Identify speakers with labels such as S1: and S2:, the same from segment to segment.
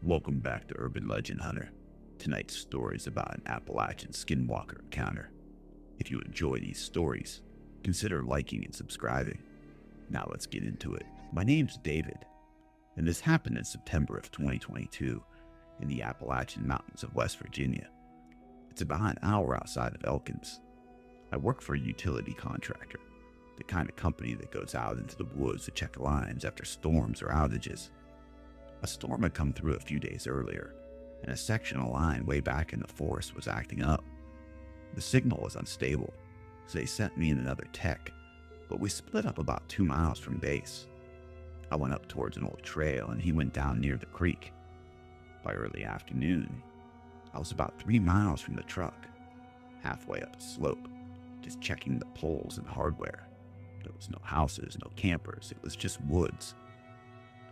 S1: Welcome back to Urban Legend Hunter. Tonight's story is about an Appalachian Skinwalker encounter. If you enjoy these stories, consider liking and subscribing. Now let's get into it. My name's David, and this happened in September of 2022 in the Appalachian Mountains of West Virginia. It's about an hour outside of Elkins. I work for a utility contractor, the kind of company that goes out into the woods to check lines after storms or outages. A storm had come through a few days earlier, and a section of line way back in the forest was acting up. The signal was unstable, so they sent me and another tech, but we split up about 2 miles from base. I went up towards an old trail, and he went down near the creek. By early afternoon, I was about 3 miles from the truck, halfway up the slope, just checking the poles and hardware. There was no houses, no campers, it was just woods.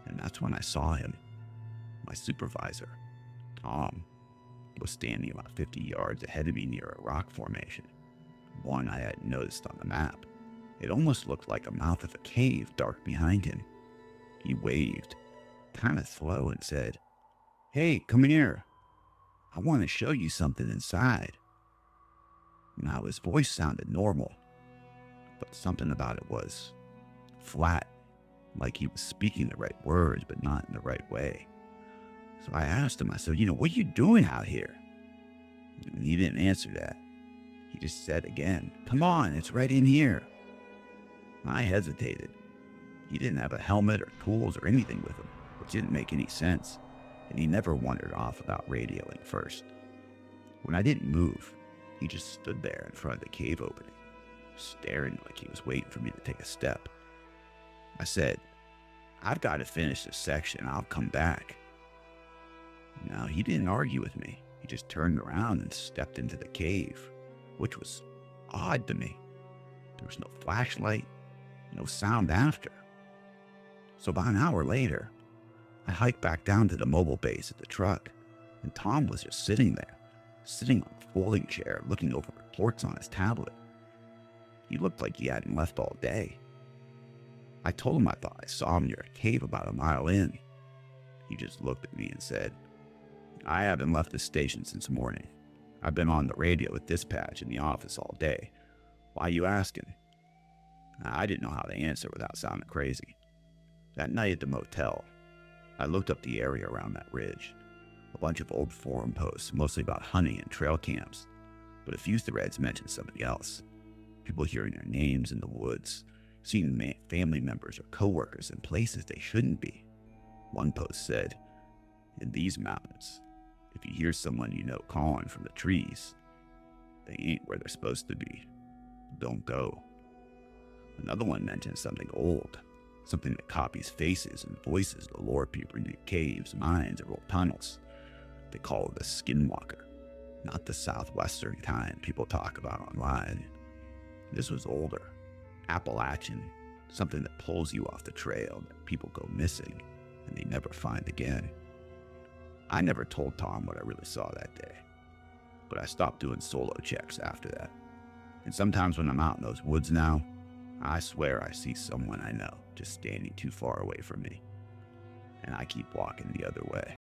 S1: And that's when I saw him. My supervisor, Tom, was standing about 50 yards ahead of me near a rock formation, one I hadn't noticed on the map. It almost looked like a mouth of a cave dark behind him. He waved, kind of slow, and said, "Hey, come here. I want to show you something inside." Now his voice sounded normal, but something about it was flat, like he was speaking the right words, but not in the right way. So I asked him, I said, "What are you doing out here?" And he didn't answer that. He just said again, "Come on, it's right in here." I hesitated. He didn't have a helmet or tools or anything with him, which didn't make any sense, and he never wandered off without radioing first. When I didn't move, he just stood there in front of the cave opening, staring like he was waiting for me to take a step. I said, "I've got to finish this section. I'll come back." Now, he didn't argue with me. He just turned around and stepped into the cave, which was odd to me. There was no flashlight, no sound after. So about an hour later, I hiked back down to the mobile base at the truck, and Tom was just sitting there, sitting on a folding chair, looking over reports on his tablet. He looked like he hadn't left all day. I told him I thought I saw him near a cave about a mile in. He just looked at me and said, "I haven't left the station since morning. I've been on the radio with dispatch in the office all day. Why you asking?" I didn't know how to answer without sounding crazy. That night at the motel, I looked up the area around that ridge. A bunch of old forum posts, mostly about hunting and trail camps, but a few threads mentioned somebody else. People hearing their names in the woods, seeing family members or coworkers in places they shouldn't be. One post said, "In these mountains, if you hear someone you know calling from the trees, they ain't where they're supposed to be. Don't go." Another one mentioned something old, something that copies faces and voices to lure people into caves, mines, or old tunnels. They call it a skinwalker, not the southwestern kind people talk about online. This was older, Appalachian, something that pulls you off the trail that people go missing and they never find again. I never told Tom what I really saw that day, but I stopped doing solo checks after that. And sometimes when I'm out in those woods now, I swear I see someone I know just standing too far away from me, and I keep walking the other way.